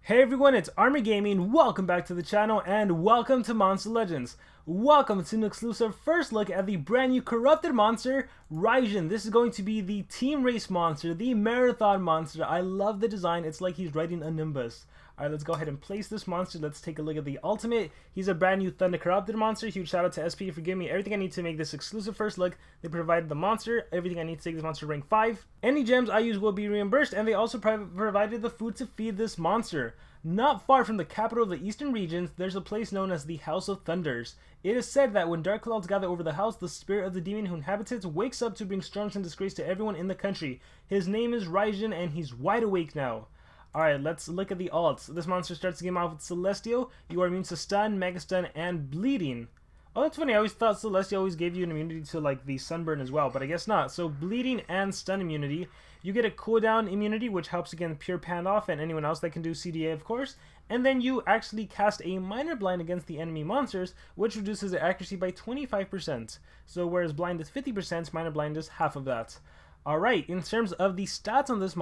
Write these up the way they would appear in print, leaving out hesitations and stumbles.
Hey everyone, it's Army Gaming. Welcome back to the channel and welcome to Monster Legends. Welcome to an exclusive first look at the brand new corrupted monster, Raijin. This is going to be the team race monster, the marathon monster. I love the design. It's like he's riding a Nimbus. Alright, let's go ahead and place this monster. Let's take a look at the ultimate. He's a brand new Thunder Corrupted monster. Huge shout out to SP for giving me everything I need to make this exclusive first look. They provided the monster, everything I need to take this monster to rank 5. Any gems I use will be reimbursed, and they also provided the food to feed this monster. Not far from the capital of the eastern regions, there's a place known as the House of Thunders. It is said that when dark clouds gather over the house, the spirit of the demon who inhabits it wakes up to bring storms and disgrace to everyone in the country. His name is Raijin, and he's wide awake now. Alright, let's look at the alts. This monster starts the game off with Celestial. You are immune to stun, mega stun, and bleeding. Oh, that's funny. I always thought Celestial always gave you an immunity to like the sunburn as well, but I guess not. So bleeding and stun immunity. You get a cooldown immunity, which helps against Pure Pandoff and anyone else that can do CDA, of course. And then you actually cast a minor blind against the enemy monsters, which reduces their accuracy by 25%. So whereas blind is 50%, minor blind is half of that. Alright, in terms of the stats on this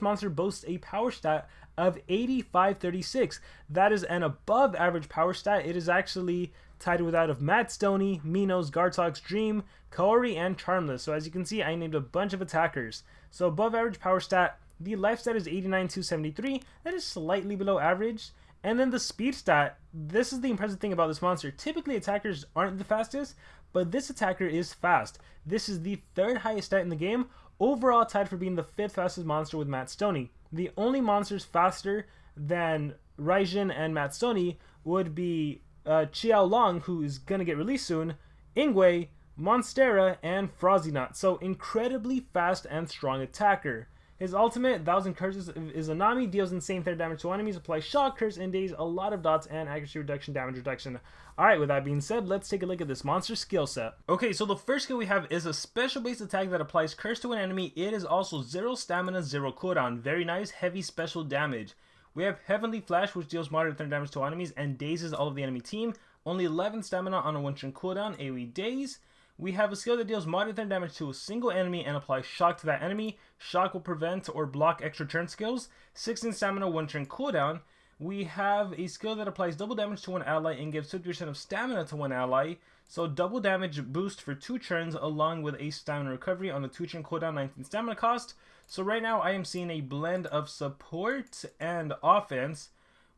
monster boasts a power stat of 8536. That is an above average power stat. It is actually tied with that of Matt Stoney, Minos, Gartok's Dream, Kaori, and Charmless. So as you can see, I named a bunch of attackers. So above average power stat, the life stat is 89273. That is slightly below average. And then the speed stat, this is the impressive thing about this monster. Typically attackers aren't the fastest, but this attacker is fast. This is the third highest stat in the game, overall tied for being the 5th fastest monster with Matt Stoney. The only monsters faster than Raijin and Matt Stoney would be Xiao Long, who is going to get released soon, Ingwe, Monstera, and Frozzynaut. So incredibly fast and strong attacker. His ultimate, 1000 Curses, is a Nami, deals insane third damage to enemies, applies shock, curse, and daze, a lot of dots, and accuracy reduction, damage reduction. Alright, with that being said, let's take a look at this monster skill set. Okay, so the first skill we have is a special base attack that applies curse to an enemy. It is also 0 stamina, 0 cooldown. Very nice, heavy special damage. We have Heavenly Flash, which deals moderate third damage to enemies and dazes all of the enemy team. Only 11 stamina on a 1-turn cooldown, AoE daze. We have a skill that deals moderate third damage to a single enemy and applies shock to that enemy. Shock will prevent or block extra turn skills. 16 stamina, 1-turn cooldown. We have a skill that applies double damage to one ally and gives 50% of stamina to one ally. So double damage boost for 2 turns along with a stamina recovery on a 2-turn cooldown, 19 stamina cost. So right now I am seeing a blend of support and offense.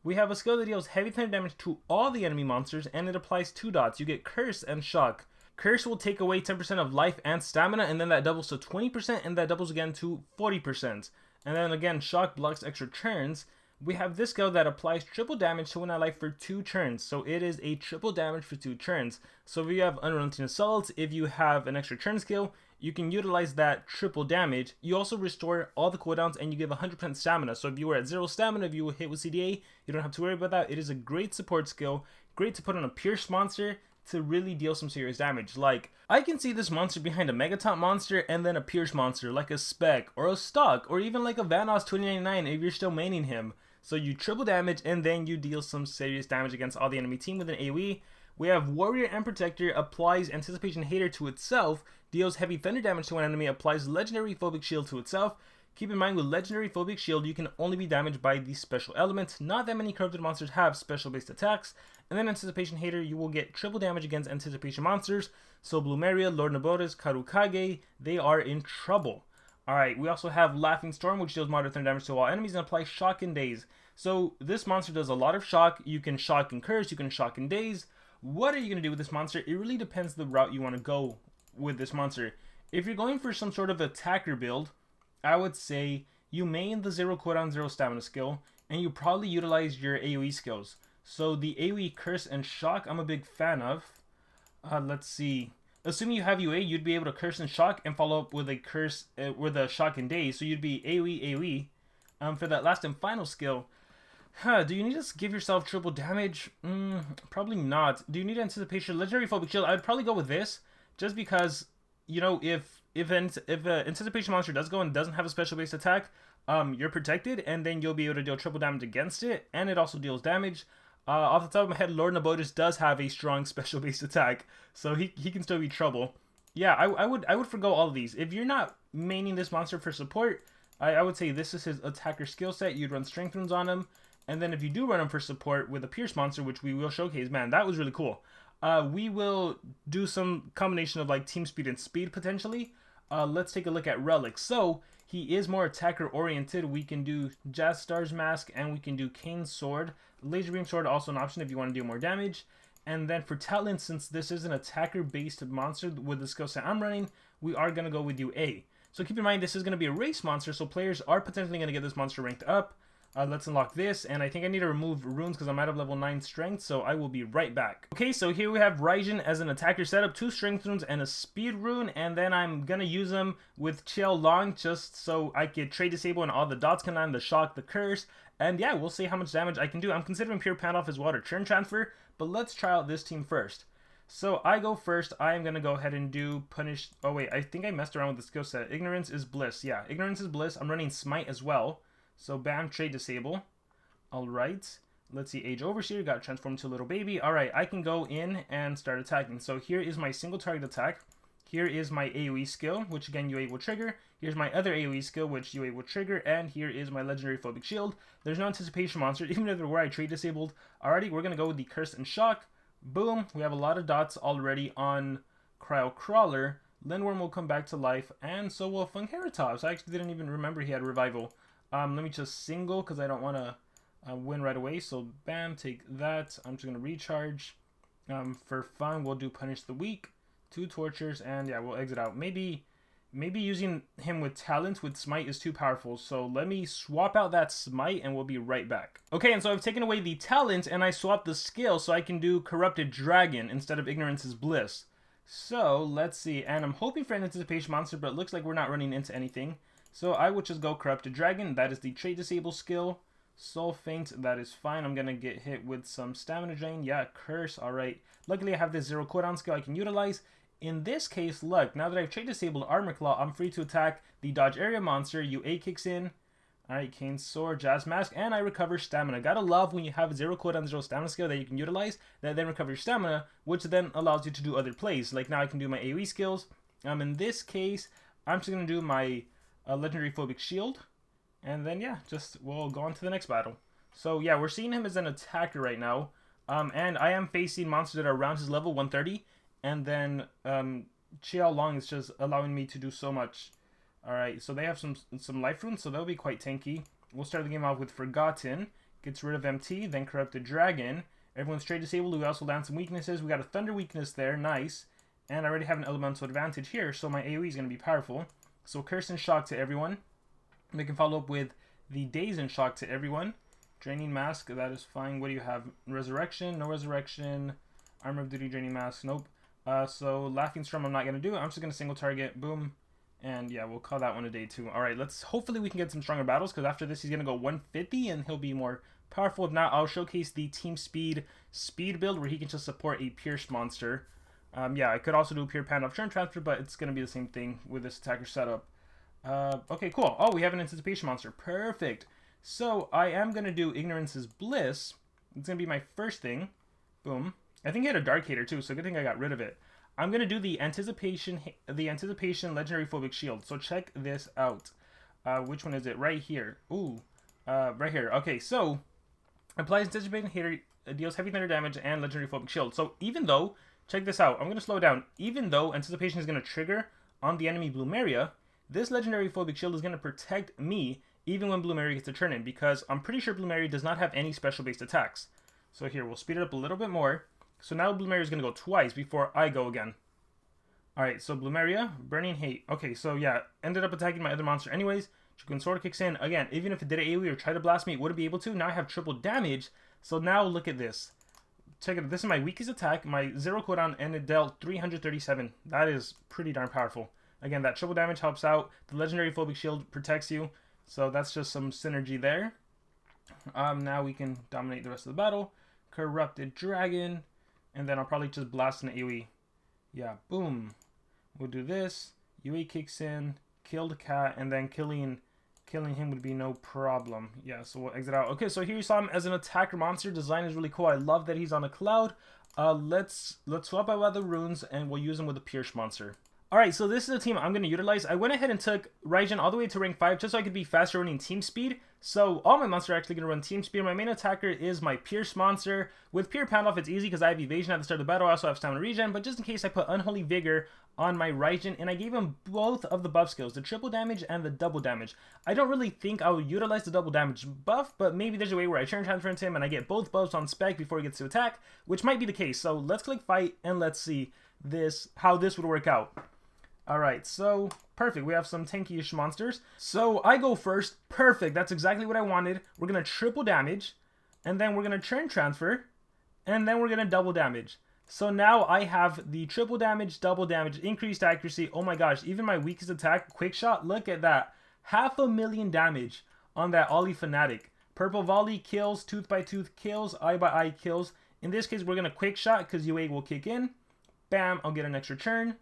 We have a skill that deals heavy third damage to all the enemy monsters and it applies 2 dots. You get curse and shock. Curse will take away 10% of life and stamina, and then that doubles to 20%, and that doubles again to 40%. And then again, shock blocks extra turns. We have this skill that applies triple damage to one ally for 2 turns. So it is a triple damage for 2 turns. So if you have Unrelenting Assault, if you have an extra turn skill, you can utilize that triple damage. You also restore all the cooldowns and you give 100% stamina. So if you were at 0 stamina, if you hit with CDA, you don't have to worry about that. It is a great support skill, great to put on a Pierce monster to really deal some serious damage. Like, I can see this monster behind a Megaton monster and then a Pierce monster like a Spec or a Stock or even like a Vanoss 2099 if you're still maining him. So you triple damage and then you deal some serious damage against all the enemy team with an AoE. We have Warrior and Protector, applies Anticipation Hater to itself, deals heavy thunder damage to an enemy, applies Legendary Phobic Shield to itself. Keep in mind with Legendary Phobic Shield, you can only be damaged by the special element. Not that many corrupted monsters have special based attacks. And then Anticipation Hater, you will get triple damage against Anticipation monsters. So Bloomeria, Lord Nabotas, Karukage, they are in trouble. Alright, we also have Laughing Storm, which deals moderate third damage to all enemies and applies shock and daze. So this monster does a lot of shock. You can shock and curse, you can shock and daze. What are you going to do with this monster? It really depends the route you want to go with this monster. If you're going for some sort of attacker build, I would say you main the 0 cooldown, 0 stamina skill, and you probably utilize your AoE skills. So the AoE curse and shock, I'm a big fan of. Let's see. Assuming you have UA, you'd be able to curse and shock and follow up with a curse with a shock and daze. So you'd be AoE. For that last and final skill, do you need to give yourself triple damage? Probably not. Do you need Anticipation? Legendary Phobic Shield, I'd probably go with this, just because, you know, if an Anticipation monster does go and doesn't have a special base attack, you're protected, and then you'll be able to deal triple damage against it, and it also deals damage. Off the top of my head, Lord Nabotas does have a strong special base attack, so he can still be trouble. Yeah, I would forgo all of these. If you're not maining this monster for support, I would say this is his attacker skill set. You'd run Strength Runes on him, And then if you do run him for support with a Pierce monster, which we will showcase, man, that was really cool. We will do some combination of like team speed and speed potentially. Let's take a look at relics. So he is more attacker oriented. We can do Jazz Star's Mask and we can do Kane's Sword. Laser Beam Sword also an option if you want to do more damage. And then for talent, since this is an attacker based monster with the skill set I'm running, we are going to go with UA. So keep in mind this is going to be a race monster, so players are potentially going to get this monster ranked up. Let's unlock this, and I think I need to remove runes because I'm out of level 9 strength, so I will be right back. Okay, so here we have Raijin as an attacker setup, 2 strength runes and a speed rune, and then I'm gonna use them with Long just so I can trade disable and all the dots can land, the shock, the curse, and yeah, we'll see how much damage I can do. I'm considering pure pan off as well to turn transfer, but let's try out this team first. So I go first. I am gonna go ahead and do punish. Oh wait, I think I messed around with the skill set. Ignorance is bliss. Yeah, ignorance is bliss. I'm running smite as well. So bam, trade disable. Alright. Let's see, Age Overseer, got transformed to a little baby. Alright, I can go in and start attacking. So here is my single target attack. Here is my AoE skill, which again UA will trigger. Here's my other AoE skill, which UA will trigger. And here is my legendary phobic shield. There's no anticipation monster, even if there were, I trade disabled. Alrighty, we're gonna go with the curse and shock. Boom, we have a lot of dots already on Cryo Crawler. Lindworm will come back to life, and so will Funkeratops. I actually didn't even remember he had revival. Let me just single because I don't want to win right away. So bam, take that. I'm just going to recharge. For fun, we'll do Punish the Weak, 2 tortures, and yeah, we'll exit out. Maybe using him with talent with smite is too powerful. So let me swap out that smite and we'll be right back. Okay, and so I've taken away the talent and I swapped the skill so I can do Corrupted Dragon instead of Ignorance is Bliss. So let's see, and I'm hoping for an anticipation monster, but it looks like we're not running into anything. So I would just go Corrupted Dragon. That is the trade disable skill. Soul Feint, that is fine. I'm gonna get hit with some stamina drain. Yeah, curse. Alright. Luckily I have this 0 cooldown skill I can utilize. In this case, look, now that I've trade disabled Armor Claw, I'm free to attack the dodge area monster. UA kicks in. Alright, Kane's Sword, Jazz Mask, and I recover stamina. Gotta love when you have a 0 cooldown, 0 stamina skill that you can utilize, that then recovers stamina, which then allows you to do other plays. Like now I can do my AoE skills. In this case, I'm just gonna do my legendary phobic shield, and then yeah, we'll go on to the next battle. So yeah, we're seeing him as an attacker right now, and I am facing monsters that are around his level 130, and then Long is just allowing me to do so much. Alright, so they have some life runes, so that'll be quite tanky. We'll start the game off with Forgotten, gets rid of MT, then Corrupted Dragon. Everyone's trade disabled. We also land some weaknesses. We got a Thunder weakness there, nice, and I already have an elemental advantage here, so my AoE is going to be powerful. So Curse and Shock to everyone. We can follow up with the Daze and Shock to everyone. Draining Mask, that is fine. What do you have? Resurrection, no Resurrection. Armor of Duty, Draining Mask, nope. So Laughing Storm I'm not going to do. I'm just going to single target, boom. And yeah, we'll call that one a day too. Alright, hopefully we can get some stronger battles, because after this he's going to go 150 and he'll be more powerful. If not, I'll showcase the Team Speed build where he can just support a Pierced monster. Yeah, I could also do a pure pan off turn transfer, but it's going to be the same thing with this attacker setup. Okay, cool. Oh, we have an anticipation monster. Perfect. So I am going to do Ignorance is Bliss. It's going to be my first thing. Boom. I think he had a Dark Hater too, so good thing I got rid of it. I'm going to do the Anticipation Legendary Phobic Shield. So check this out. Which one is it? Right here. Ooh. Right here. Okay, so applies Anticipation Hater, deals heavy thunder damage and Legendary Phobic Shield. So even though, check this out. I'm going to slow down. Even though Anticipation is going to trigger on the enemy Bloomeria, this Legendary Phobic Shield is going to protect me even when Bloomeria gets a turn in, because I'm pretty sure Bloomeria does not have any special based attacks. So here, we'll speed it up a little bit more. So now Bloomeria is going to go twice before I go again. Alright, so Bloomeria, Burning Hate. Okay, so yeah, ended up attacking my other monster anyways. Shukun Sword kicks in. Again, even if it did an AoE or try to blast me, it wouldn't be able to. Now I have triple damage. So now look at this. Check it out. This is my weakest attack, my 0 cooldown, and it dealt 337. That is pretty darn powerful. Again, that triple damage helps out. The Legendary Phobic Shield protects you. So that's just some synergy there. Now we can dominate the rest of the battle. Corrupted Dragon. And then I'll probably just blast an AoE. Yeah, boom. We'll do this. UA kicks in. Kill the cat. And then killing him would be no problem. Yeah, so we'll exit out. Okay, so here you saw him as an attacker monster. Design is really cool. I love that he's on a cloud. Let's swap out the runes and we'll use him with a Pierce monster. Alright, so this is the team I'm going to utilize. I went ahead and took Raijin all the way to rank 5 just so I could be faster running team speed. So all my monsters are actually going to run team speed. My main attacker is my Pierce monster. With Pure Pound-Off, it's easy because I have evasion at the start of the battle. I also have stamina regen, but just in case I put Unholy Vigor on my Raijin, and I gave him both of the buff skills, the triple damage and the double damage. I don't really think I will utilize the double damage buff, but maybe there's a way where I turn transfer into him and I get both buffs on spec before he gets to attack, which might be the case. So let's click fight and let's see how this would work out. Alright, so perfect. We have some tanky-ish monsters. So I go first. Perfect. That's exactly what I wanted. We're going to triple damage, and then we're going to turn transfer, and then we're going to double damage. So now I have the triple damage, double damage, increased accuracy. Oh my gosh, even my weakest attack, quick shot, look at that. 500,000 damage on that Ollie Fanatic. Purple Volley kills, Tooth by Tooth kills, Eye by Eye kills. In this case, we're going to quick shot because UA will kick in. Bam, I'll get an extra turn.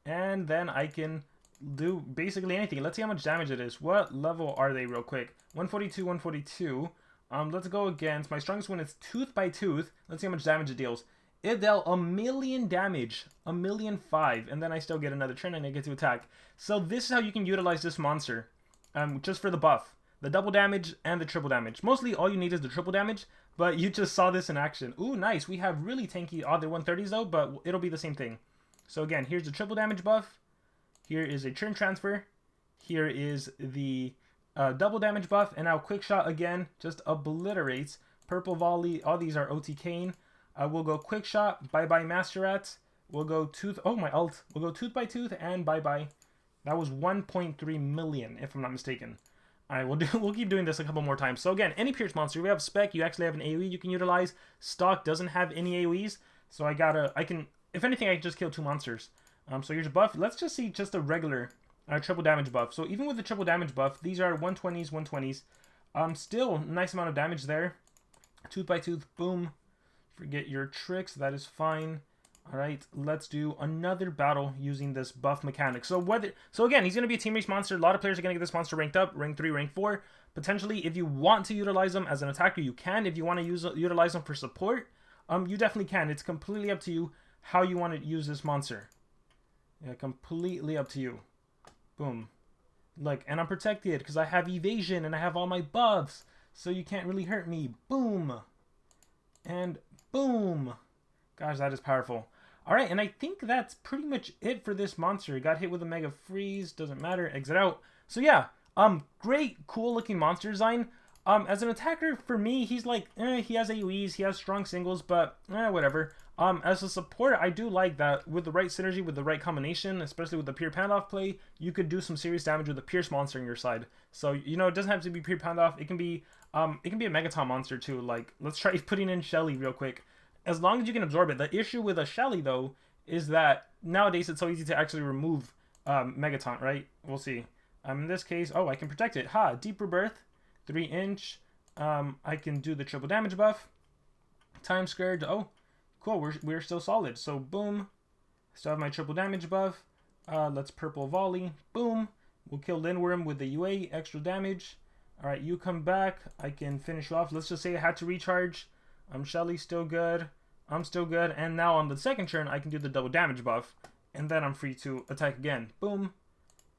And then I can do basically anything. Let's see how much damage it is. What level are they real quick? 142, 142. Let's go against my strongest one is Tooth by Tooth. Let's see how much damage it deals. It dealt 1,000,000 damage, 1,000,005, and then I still get another turn and I get to attack. So this is how you can utilize this monster, just for the buff. The double damage and the triple damage. Mostly all you need is the triple damage, but you just saw this in action. Ooh, nice. We have really tanky, they're 130s though, but it'll be the same thing. So again, here's the triple damage buff. Here is a turn transfer. Here is the double damage buff. And now quick shot again just obliterates. Purple Volley. All these are OTKing. We'll go quick shot. Bye bye Master Rat. We'll go tooth. Oh, my ult. We'll go tooth by tooth and bye bye. That was 1.3 million if I'm not mistaken. Alright, we'll keep doing this a couple more times. So again, any Pierce monster, we have spec, you actually have an AoE you can utilize. Stock doesn't have any AoEs. So if anything, I can just kill 2 monsters. So here's a buff. Let's just see just a regular triple damage buff. So even with the triple damage buff, these are 120s, 120s. Still, nice amount of damage there. Tooth by Tooth, boom. Forget your tricks, that is fine. Alright, let's do another battle using this buff mechanic. So again, he's going to be a team race monster. A lot of players are going to get this monster ranked up, rank 3, rank 4. Potentially, if you want to utilize them as an attacker, you can. If you want to utilize them for support, you definitely can. It's completely up to you how you want to use this monster. Yeah, completely up to you. Boom. Look, and I'm protected because I have evasion and I have all my buffs. So you can't really hurt me. Boom. And boom. Gosh, that is powerful. Alright, and I think that's pretty much it for this monster. Got hit with a Mega Freeze. Doesn't matter. Exit out. So yeah, great, cool looking monster design. As an attacker, for me, he's like, he has AoEs, he has strong singles, but whatever. As a support, I do like that with the right synergy, with the right combination, especially with the Pure Pound-Off play, you could do some serious damage with the Pierce monster on your side. So, you know, it doesn't have to be Pure Pound-Off. It can be a Megaton monster too. Like, let's try putting in Shelly real quick. As long as you can absorb it. The issue with a Shelly, though, is that nowadays it's so easy to actually remove Megaton, right? We'll see. In this case, I can protect it. Ha! Deep Rebirth. 3-inch. I can do the triple damage buff. Time Scourge. Oh, cool. We're still solid. So boom. Still have my triple damage buff. Let's Purple Volley. Boom. We'll kill Lindworm with the UA. Extra damage. Alright, you come back. I can finish you off. Let's just say I had to recharge. Shelly's still good. I'm still good. And now on the second turn, I can do the double damage buff. And then I'm free to attack again. Boom.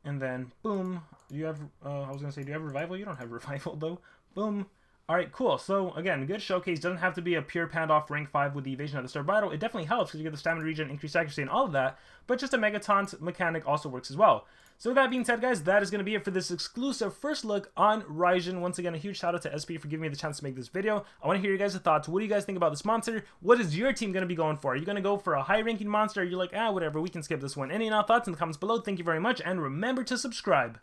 And then, boom. Do you have, I was going to say, do you have Revival? You don't have Revival, though. Boom. Alright, cool. So, again, good showcase. Doesn't have to be a pure Pound-Off rank 5 with the evasion at the start of battle. It definitely helps because you get the stamina regen, increased accuracy, and all of that. But just a Megaton mechanic also works as well. So with that being said, guys, that is going to be it for this exclusive first look on Raijin. Once again, a huge shout out to SP for giving me the chance to make this video. I want to hear your guys' thoughts. What do you guys think about this monster? What is your team going to be going for? Are you going to go for a high-ranking monster? Or are you like, whatever, we can skip this one? Any and all thoughts in the comments below. Thank you very much, and remember to subscribe.